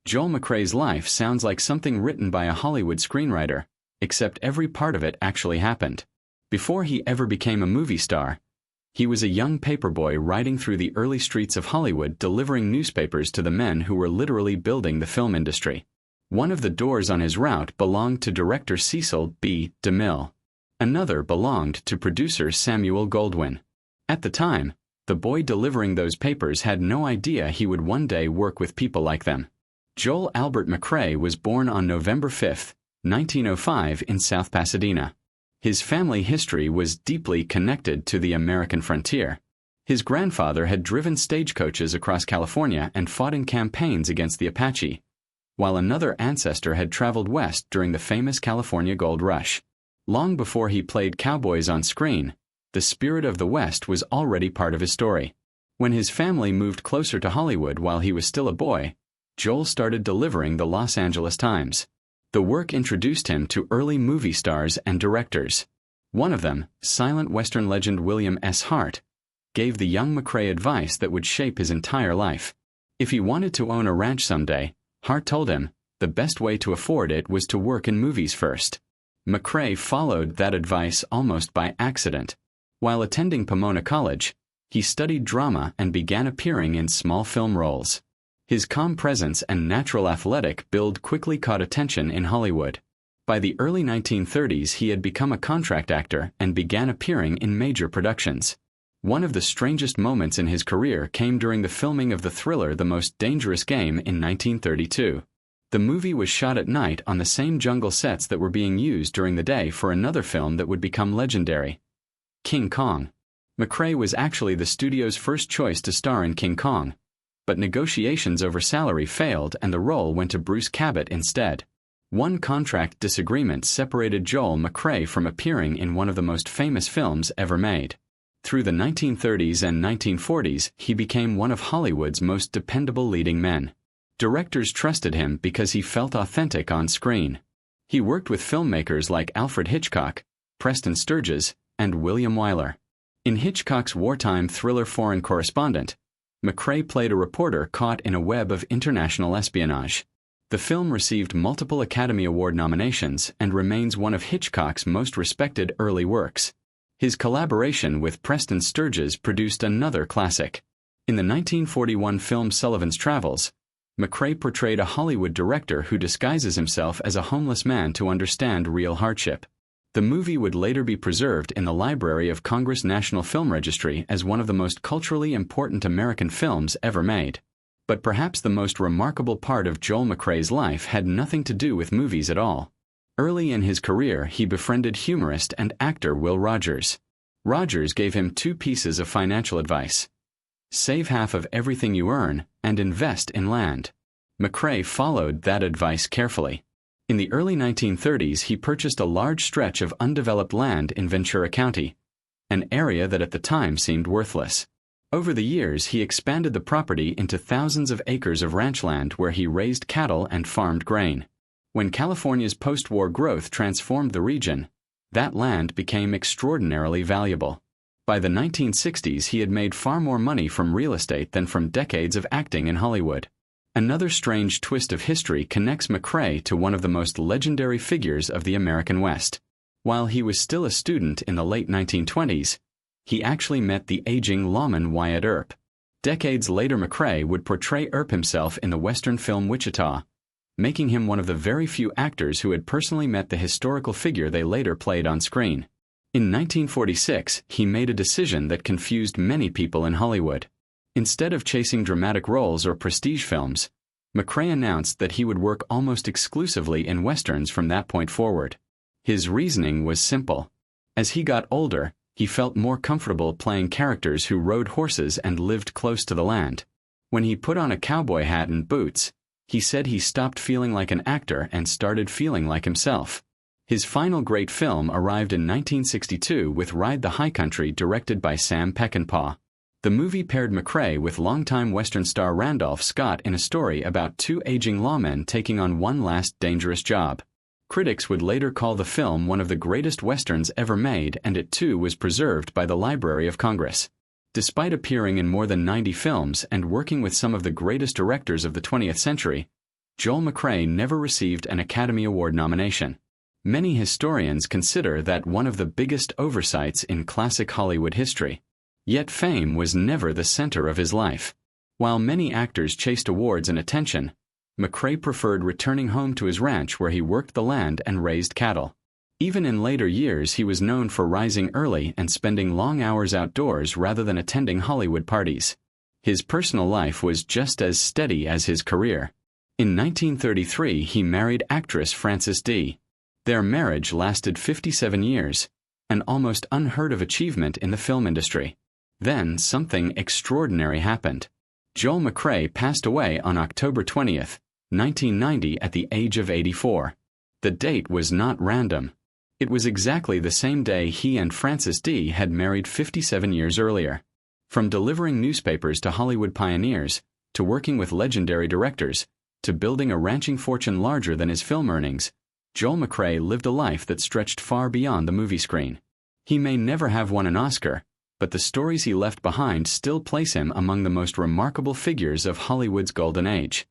Joel McCrea's life sounds like something written by a Hollywood screenwriter, except every part of it actually happened. Before he ever became a movie star, he was a young paperboy riding through the early streets of Hollywood delivering newspapers to the men who were literally building the film industry. One of the doors on his route belonged to director Cecil B. DeMille. Another belonged to producer Samuel Goldwyn. At the time, the boy delivering those papers had no idea he would one day work with people like them. Joel Albert McCrea was born on November 5, 1905 in South Pasadena. His family history was deeply connected to the American frontier. His grandfather had driven stagecoaches across California and fought in campaigns against the Apache, while another ancestor had traveled west during the famous California Gold Rush. Long before he played cowboys on screen, the spirit of the West was already part of his story. When his family moved closer to Hollywood while he was still a boy, Joel started delivering the Los Angeles Times. The work introduced him to early movie stars and directors. One of them, silent Western legend William S. Hart, gave the young McCrea advice that would shape his entire life. If he wanted to own a ranch someday, Hart told him, the best way to afford it was to work in movies first. McCrea followed that advice almost by accident. While attending Pomona College, he studied drama and began appearing in small film roles. His calm presence and natural athletic build quickly caught attention in Hollywood. By the early 1930s, he had become a contract actor and began appearing in major productions. One of the strangest moments in his career came during the filming of the thriller The Most Dangerous Game in 1932. The movie was shot at night on the same jungle sets that were being used during the day for another film that would become legendary, King Kong. McCrea was actually the studio's first choice to star in King Kong, but negotiations over salary failed and the role went to Bruce Cabot instead. One contract disagreement separated Joel McCrea from appearing in one of the most famous films ever made. Through the 1930s and 1940s, he became one of Hollywood's most dependable leading men. Directors trusted him because he felt authentic on screen. He worked with filmmakers like Alfred Hitchcock, Preston Sturges, and William Wyler. In Hitchcock's wartime thriller Foreign Correspondent, McCrea played a reporter caught in a web of international espionage. The film received multiple Academy Award nominations and remains one of Hitchcock's most respected early works. His collaboration with Preston Sturges produced another classic. In the 1941 film Sullivan's Travels, McCrea portrayed a Hollywood director who disguises himself as a homeless man to understand real hardship. The movie would later be preserved in the Library of Congress National Film Registry as one of the most culturally important American films ever made. But perhaps the most remarkable part of Joel McCrea's life had nothing to do with movies at all. Early in his career, he befriended humorist and actor Will Rogers. Rogers gave him two pieces of financial advice: save half of everything you earn and invest in land. McCrea followed that advice carefully. In the early 1930s, he purchased a large stretch of undeveloped land in Ventura County, an area that at the time seemed worthless. Over the years, he expanded the property into thousands of acres of ranch land where he raised cattle and farmed grain. When California's post-war growth transformed the region, that land became extraordinarily valuable. By the 1960s, he had made far more money from real estate than from decades of acting in Hollywood. Another strange twist of history connects McCrea to one of the most legendary figures of the American West. While he was still a student in the late 1920s, he actually met the aging lawman Wyatt Earp. Decades later, McCrea would portray Earp himself in the Western film Wichita, making him one of the very few actors who had personally met the historical figure they later played on screen. In 1946, he made a decision that confused many people in Hollywood. Instead of chasing dramatic roles or prestige films, McCrea announced that he would work almost exclusively in westerns from that point forward. His reasoning was simple. As he got older, he felt more comfortable playing characters who rode horses and lived close to the land. When he put on a cowboy hat and boots, he said he stopped feeling like an actor and started feeling like himself. His final great film arrived in 1962 with Ride the High Country, directed by Sam Peckinpah. The movie paired McCrea with longtime Western star Randolph Scott in a story about two aging lawmen taking on one last dangerous job. Critics would later call the film one of the greatest westerns ever made, and it too was preserved by the Library of Congress. Despite appearing in more than 90 films and working with some of the greatest directors of the 20th century, Joel McCrea never received an Academy Award nomination. Many historians consider that one of the biggest oversights in classic Hollywood history. Yet fame was never the center of his life. While many actors chased awards and attention, McCrea preferred returning home to his ranch where he worked the land and raised cattle. Even in later years, he was known for rising early and spending long hours outdoors rather than attending Hollywood parties. His personal life was just as steady as his career. In 1933, he married actress Frances D. Their marriage lasted 57 years, an almost unheard-of achievement in the film industry. Then something extraordinary happened. Joel McCrea passed away on October 20th, 1990 at the age of 84. The date was not random. It was exactly the same day he and Frances D. had married 57 years earlier. From delivering newspapers to Hollywood pioneers, to working with legendary directors, to building a ranching fortune larger than his film earnings, Joel McCrea lived a life that stretched far beyond the movie screen. He may never have won an Oscar, but the stories he left behind still place him among the most remarkable figures of Hollywood's golden age.